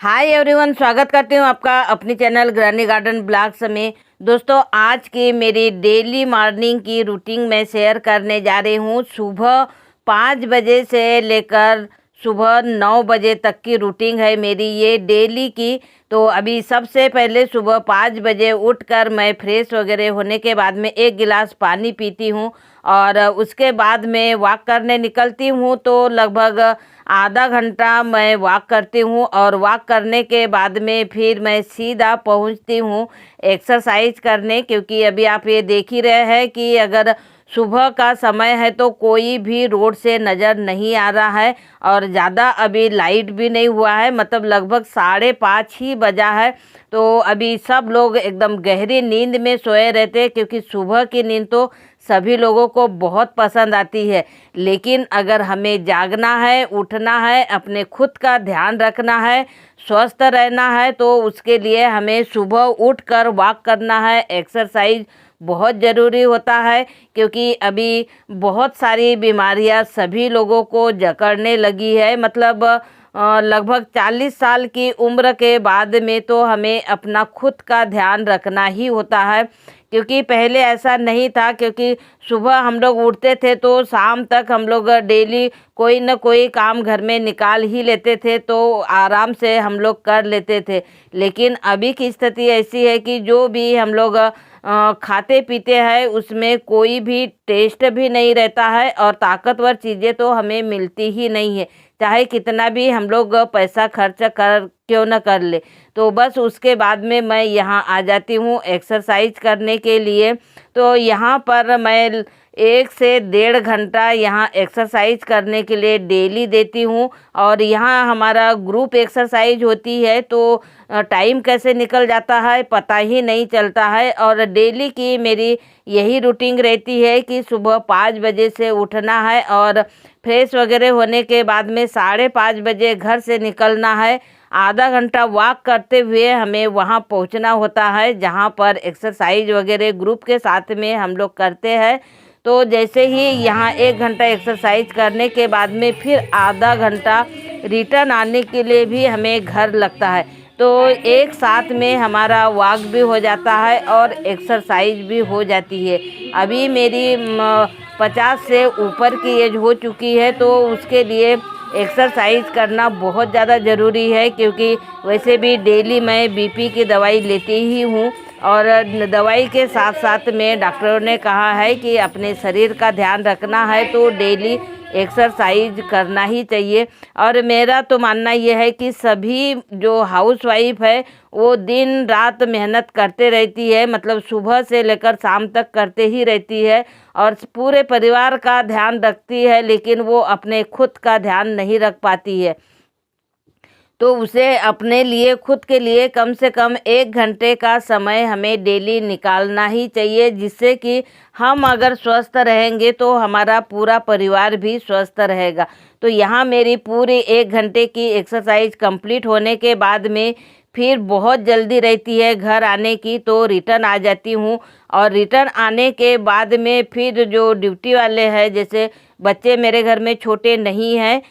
Hi everyone, स्वागत करती हूँ आपका अपनी चैनल ग्रैनी गार्डन ब्लॉग्स में। दोस्तों, आज की मेरी डेली मॉर्निंग की रूटीन मैं शेयर करने जा रही हूँ। सुबह 5 बजे से लेकर सुबह 9 बजे तक की रूटीन है मेरी ये डेली की। तो अभी सबसे पहले सुबह 5 बजे उठकर मैं फ्रेश वगैरह होने के बाद में 1 गिलास पानी पीती हूँ और उसके बाद में वॉक करने निकलती हूँ। तो लगभग आधा घंटा मैं वॉक करती हूँ और वॉक करने के बाद में फिर मैं सीधा पहुँचती हूँ एक्सरसाइज करने, क्योंकि अभी आप ये देख ही रहे हैं कि अगर सुबह का समय है तो कोई भी रोड से नज़र नहीं आ रहा है और ज़्यादा अभी लाइट भी नहीं हुआ है, मतलब लगभग 5:30 ही बजा है। तो अभी सब लोग एकदम गहरी नींद में सोए रहते हैं, क्योंकि सुबह की नींद तो सभी लोगों को बहुत पसंद आती है। लेकिन अगर हमें जागना है, उठना है, अपने खुद का ध्यान रखना है, स्वस्थ रहना है, तो उसके लिए हमें सुबह उठकर वॉक करना है। एक्सरसाइज बहुत ज़रूरी होता है, क्योंकि अभी बहुत सारी बीमारियां सभी लोगों को जकड़ने लगी है। मतलब लगभग 40 साल की उम्र के बाद में तो हमें अपना खुद का ध्यान रखना ही होता है, क्योंकि पहले ऐसा नहीं था। क्योंकि सुबह हम लोग उठते थे तो शाम तक हम लोग डेली कोई न कोई काम घर में निकाल ही लेते थे, तो आराम से हम लोग कर लेते थे। लेकिन अभी की स्थिति ऐसी है कि जो भी हम लोग खाते पीते हैं उसमें कोई भी टेस्ट भी नहीं रहता है और ताकतवर चीज़ें तो हमें मिलती ही नहीं है, चाहे कितना भी हम लोग पैसा खर्च कर क्यों न कर ले। तो बस उसके बाद में मैं यहाँ आ जाती हूँ एक्सरसाइज करने के लिए। तो यहाँ पर मैं 1 से 1.5 घंटा यहाँ एक्सरसाइज करने के लिए डेली देती हूँ। और यहाँ हमारा ग्रुप एक्सरसाइज होती है, तो टाइम कैसे निकल जाता है पता ही नहीं चलता है। और डेली की मेरी यही रूटीन रहती है कि सुबह 5 बजे से उठना है और फ्रेश वगैरह होने के बाद में 5:30 बजे घर से निकलना है। आधा घंटा वॉक करते हुए हमें वहाँ पहुँचना होता है, जहाँ पर एक्सरसाइज वगैरह ग्रुप के साथ में हम लोग करते हैं। तो जैसे ही यहाँ 1 घंटा एक्सरसाइज करने के बाद में फिर आधा घंटा रिटर्न आने के लिए भी हमें घर लगता है। तो एक साथ में हमारा वॉक भी हो जाता है और एक्सरसाइज भी हो जाती है। अभी मेरी 50 से ऊपर की एज हो चुकी है, तो उसके लिए एक्सरसाइज करना बहुत ज़्यादा ज़रूरी है, क्योंकि वैसे भी डेली मैं बीपी की दवाई लेती ही हूँ। और दवाई के साथ साथ में डॉक्टरों ने कहा है कि अपने शरीर का ध्यान रखना है तो डेली एक्सरसाइज करना ही चाहिए। और मेरा तो मानना यह है कि सभी जो हाउसवाइफ है वो दिन रात मेहनत करते रहती है, मतलब सुबह से लेकर शाम तक करते ही रहती है और पूरे परिवार का ध्यान रखती है, लेकिन वो अपने खुद का ध्यान नहीं रख पाती है। तो उसे अपने लिए, खुद के लिए कम से कम 1 घंटे का समय हमें डेली निकालना ही चाहिए, जिससे कि हम अगर स्वस्थ रहेंगे तो हमारा पूरा परिवार भी स्वस्थ रहेगा। तो यहाँ मेरी पूरी 1 घंटे की एक्सरसाइज कंप्लीट होने के बाद में फिर बहुत जल्दी रहती है घर आने की, तो रिटर्न आ जाती हूँ। और रिटर्न आने के बाद में फिर जो ड्यूटी वाले हैं, जैसे बच्चे मेरे घर में छोटे नहीं हैं,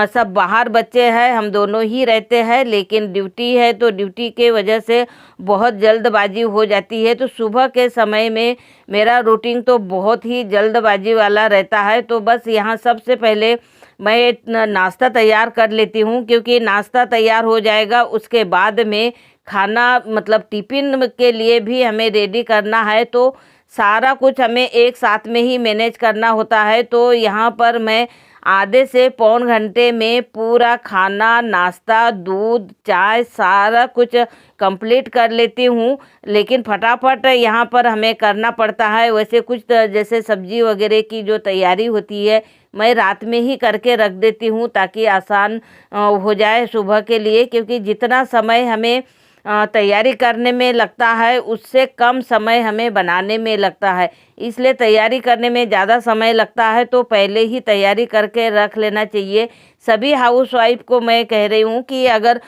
सब बाहर बच्चे हैं, हम दोनों ही रहते हैं, लेकिन ड्यूटी है तो ड्यूटी के वजह से बहुत जल्दबाजी हो जाती है। तो सुबह के समय में मेरा रूटीन तो बहुत ही जल्दबाजी वाला रहता है। तो बस यहाँ सबसे पहले मैं नाश्ता तैयार कर लेती हूँ, क्योंकि नाश्ता तैयार हो जाएगा उसके बाद में खाना, मतलब टिफ़िन के लिए भी हमें रेडी करना है, तो सारा कुछ हमें एक साथ में ही मैनेज करना होता है। तो यहाँ पर मैं आधे से पौन घंटे में पूरा खाना, नाश्ता, दूध, चाय सारा कुछ कंप्लीट कर लेती हूँ। लेकिन फटाफट यहाँ पर हमें करना पड़ता है। वैसे कुछ जैसे सब्जी वगैरह की जो तैयारी होती है मैं रात में ही करके रख देती हूँ, ताकि आसान हो जाए सुबह के लिए, क्योंकि जितना समय हमें तैयारी करने में लगता है उससे कम समय हमें बनाने में लगता है। इसलिए तैयारी करने में ज़्यादा समय लगता है, तो पहले ही तैयारी करके रख लेना चाहिए। सभी हाउसवाइफ को मैं कह रही हूँ कि अगर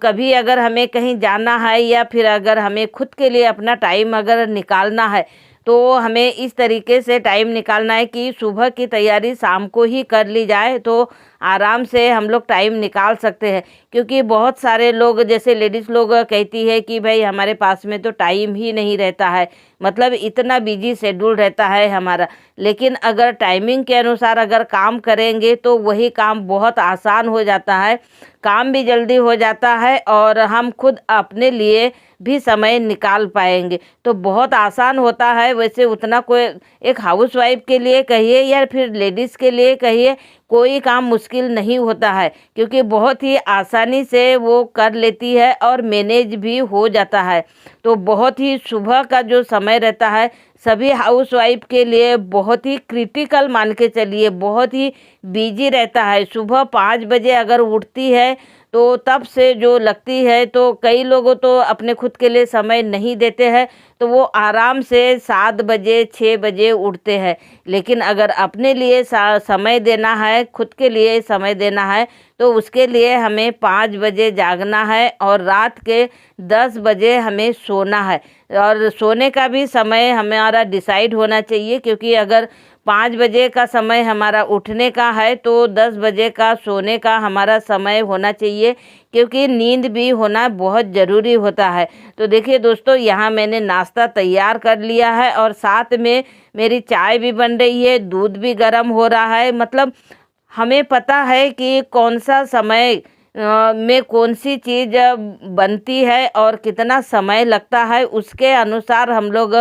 कभी अगर हमें कहीं जाना है या फिर अगर हमें खुद के लिए अपना टाइम अगर निकालना है, तो हमें इस तरीके से टाइम निकालना है कि सुबह की तैयारी शाम को ही कर ली जाए, तो आराम से हम लोग टाइम निकाल सकते हैं। क्योंकि बहुत सारे लोग, जैसे लेडीज़ लोग कहती है कि भाई हमारे पास में तो टाइम ही नहीं रहता है, मतलब इतना बिजी शेड्यूल रहता है हमारा। लेकिन अगर टाइमिंग के अनुसार अगर काम करेंगे तो वही काम बहुत आसान हो जाता है, काम भी जल्दी हो जाता है और हम खुद अपने लिए भी समय निकाल पाएंगे, तो बहुत आसान होता है। वैसे उतना कोई, एक हाउसवाइफ के लिए कहिए या फिर लेडीज़ के लिए कहिए, कोई काम मुश्किल नहीं होता है, क्योंकि बहुत ही आसानी से वो कर लेती है और मैनेज भी हो जाता है। तो बहुत ही सुबह का जो समय रहता है सभी हाउसवाइफ के लिए बहुत ही क्रिटिकल मान के चलिए, बहुत ही बिजी रहता है। सुबह 5 बजे अगर उठती है तो तब से जो लगती है, तो कई लोगों तो अपने खुद के लिए समय नहीं देते हैं, तो वो आराम से 7 बजे 6 बजे उठते हैं। लेकिन अगर अपने लिए समय देना है, खुद के लिए समय देना है, तो उसके लिए हमें 5 बजे जागना है और रात के 10 बजे हमें सोना है। और सोने का भी समय हमारा डिसाइड होना चाहिए, क्योंकि अगर 5 बजे का समय हमारा उठने का है तो 10 बजे का सोने का हमारा समय होना चाहिए, क्योंकि नींद भी होना बहुत ज़रूरी होता है। तो देखिए दोस्तों, यहाँ मैंने नाश्ता तैयार कर लिया है और साथ में मेरी चाय भी बन रही है, दूध भी गर्म हो रहा है। मतलब हमें पता है कि कौन सा समय में कौन सी चीज़ बनती है और कितना समय लगता है, उसके अनुसार हम लोग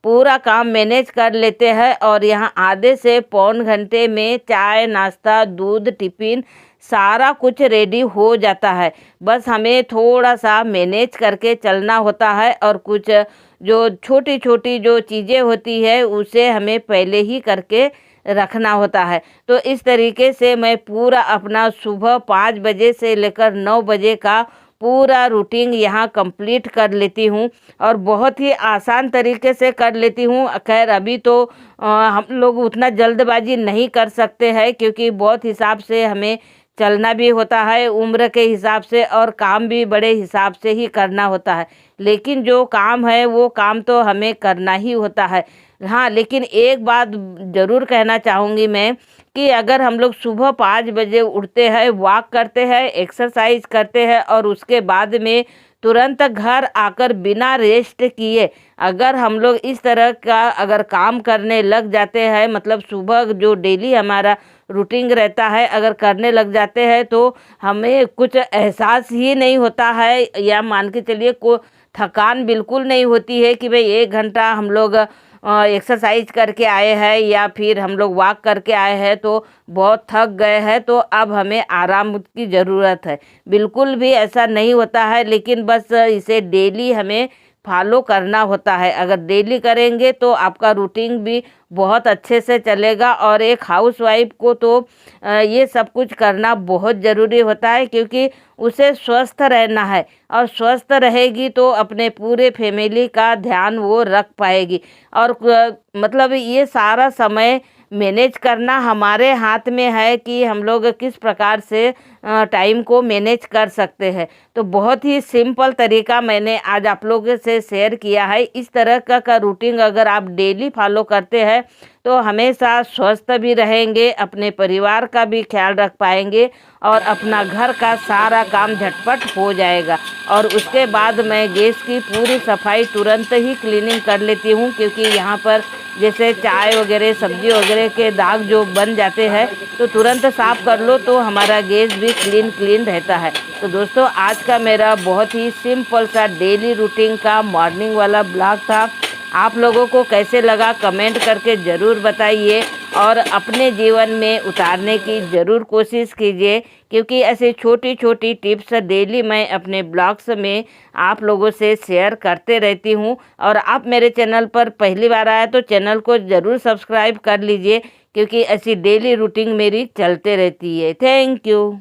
पूरा काम मैनेज कर लेते हैं। और यहाँ आधे से पौन घंटे में चाय, नाश्ता, दूध, टिफ़िन सारा कुछ रेडी हो जाता है। बस हमें थोड़ा सा मैनेज करके चलना होता है और कुछ जो छोटी छोटी जो चीज़ें होती है उसे हमें पहले ही करके रखना होता है। तो इस तरीके से मैं पूरा अपना सुबह 5 बजे से लेकर 9 बजे का पूरा रूटीन यहाँ कंप्लीट कर लेती हूँ और बहुत ही आसान तरीके से कर लेती हूँ। खैर अभी तो हम लोग उतना जल्दबाजी नहीं कर सकते हैं, क्योंकि बहुत हिसाब से हमें चलना भी होता है, उम्र के हिसाब से, और काम भी बड़े हिसाब से ही करना होता है। लेकिन जो काम है वो काम तो हमें करना ही होता है। हाँ, लेकिन एक बात ज़रूर कहना चाहूँगी मैं कि अगर हम लोग सुबह 5 बजे उठते हैं, वॉक करते हैं, एक्सरसाइज करते हैं और उसके बाद में तुरंत घर आकर बिना रेस्ट किए अगर हम लोग इस तरह का अगर काम करने लग जाते हैं, मतलब सुबह जो डेली हमारा रूटीन रहता है अगर करने लग जाते हैं, तो हमें कुछ एहसास ही नहीं होता है, या मान के चलिए को थकान बिल्कुल नहीं होती है कि भाई 1 घंटा हम लोग एक्सरसाइज करके आए हैं या फिर हम लोग वॉक करके आए हैं तो बहुत थक गए हैं, तो अब हमें आराम की ज़रूरत है। बिल्कुल भी ऐसा नहीं होता है, लेकिन बस इसे डेली हमें फॉलो करना होता है। अगर डेली करेंगे तो आपका रूटीन भी बहुत अच्छे से चलेगा। और एक हाउसवाइफ को तो ये सब कुछ करना बहुत ज़रूरी होता है, क्योंकि उसे स्वस्थ रहना है और स्वस्थ रहेगी तो अपने पूरे फैमिली का ध्यान वो रख पाएगी। और मतलब ये सारा समय मैनेज करना हमारे हाथ में है कि हम लोग किस प्रकार से टाइम को मैनेज कर सकते हैं। तो बहुत ही सिंपल तरीका मैंने आज आप लोगों से शेयर किया है। इस तरह का रूटीन अगर आप डेली फॉलो करते हैं तो हमेशा स्वस्थ भी रहेंगे, अपने परिवार का भी ख्याल रख पाएंगे और अपना घर का सारा काम झटपट हो जाएगा। और उसके बाद मैं गैस की पूरी सफाई तुरंत ही क्लीनिंग कर लेती हूँ, क्योंकि यहाँ पर जैसे चाय वगैरह सब्जी वगैरह के दाग जो बन जाते हैं तो तुरंत साफ़ कर लो तो हमारा गैस भी क्लीन रहता है। तो दोस्तों, आज का मेरा बहुत ही सिंपल सा डेली रूटीन का मॉर्निंग वाला ब्लॉग था। आप लोगों को कैसे लगा कमेंट करके ज़रूर बताइए और अपने जीवन में उतारने की ज़रूर कोशिश कीजिए, क्योंकि ऐसे छोटी छोटी टिप्स डेली मैं अपने ब्लॉग्स में आप लोगों से शेयर करते रहती हूँ। और आप मेरे चैनल पर पहली बार आया तो चैनल को ज़रूर सब्सक्राइब कर लीजिए, क्योंकि ऐसी डेली रूटीन मेरी चलते रहती है। Thank you.